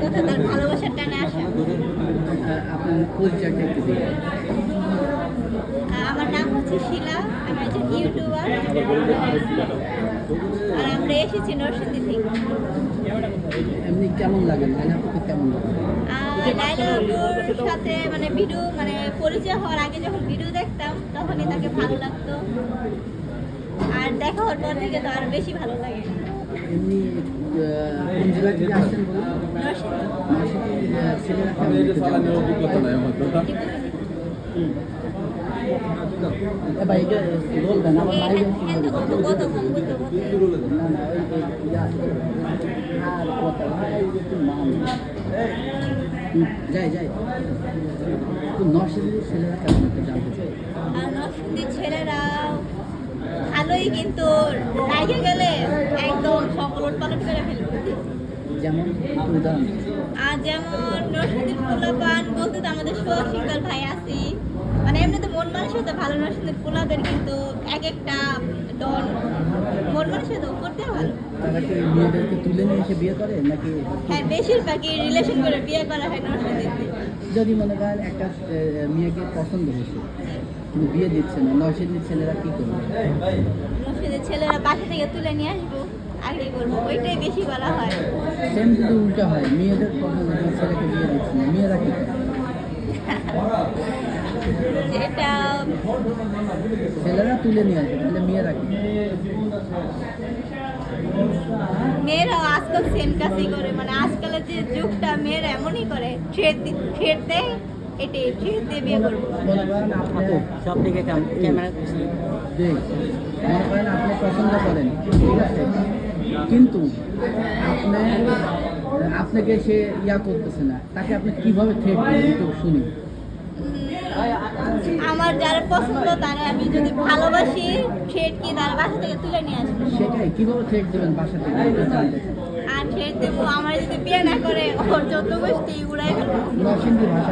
কথা তার ভালোবাসার টানে আসা। আপনার পরিচয়টা একটু দিন। আমার নাম হচ্ছে শিলা, আমি একজন ইউটিউবার। আর আমরা এসেছি নরসিংদী থেকে। এমনি কেমন লাগে, লাইলা আপুকে কেমন লাগে? লাইলা আপুর সাথে মানে ভিডিও মানে পরিচয় হওয়ার আগে যখন ভিডিও দেখতাম তখনই তাকে ভালো লাগতো, আর দেখা হওয়ার পর থেকে তো আরো বেশি ভালো লাগে। এমনি কোন জেলা থেকে আসছেন বলুন? নরসিংদী। ছেলেরা কেমন একটু জানতে চাই। ভাই এটা বলবেন আমার লাইভে কতক্ষণ বলতে না না আর কথা একটু মান যাই যাই নরসিংদীর ছেলেরা কেমন একটু জানতে চাই। আর নরসিংদীর ছেলেরা ভালোই, কিন্তু রাগে গেলে একদম সকল পালন করে ফেলবে। যেমন একটু উদাহরণ দিন। আর যেমন নরসিংদীর পোলাপান বলতে তো আমাদের শীতল ভাই আছি, মানে এমনিতে মন মানসিকতা ভালো নরসিংদীর পোলাদের, কিন্তু এক একটা ডন মন মানসিকতা করতে ভালো। তারা কি মেয়েদেরকে তুলে নিয়ে এসে বিয়ে করে নাকি? হ্যাঁ, বেশিরভাগই রিলেশন করে বিয়ে করা হয় নরসিংদীতে। যদি মনে করেন একটা মেয়েকে পছন্দ হয়েছে কিন্তু বিয়ে দিচ্ছে না, নরসিংদীর ছেলেরা কি করবে? নরসিংদীর ছেলেরা বাসা থেকে তুলে নিয়ে আসবো, আগে করবো, ওইটাই বেশি বলা হয়। সেম যদি উল্টা হয়, মেয়েদের পছন্দ হয়েছে ছেলেকে বিয়ে দিচ্ছে না, মেয়েরা কি করে? এটা ছেলেরা তুলে নিয়ে আসবে, তাহলে মেয়েরা কি? মেয়েরাও আজকাল সেম কাজই করে, মানে আজকালের যে যুগটা মেয়েরা এমনই করে, থ্রেড দেয়, এটাই থ্রেড দিয়ে বিয়ে করবো। মনে করেন আপনি সব দিকে ক্যামেরা জি, মনে করেন আপনি পছন্দ করেন, ঠিক আছে, কিন্তু আপনাকে সে ইয়া করতেছে না, তাকে আপনি কিভাবে থ্রেট দিবেন একটু শুনি। আমার যারা পছন্দ তারা আমি যদি ভালোবাসি, থ্রেড কি তার বাসা থেকে তুলে নিয়ে আসবো। সেটাই, কিভাবে থ্রেট দেবেন বাসা থেকে একটু জানতে চাই। আর থ্রেড দেবো, আমার যদি বিয়ে না করে ওর যত গোষ্ঠী উড়াই ফেলবো। নরসিংদী ভাষায়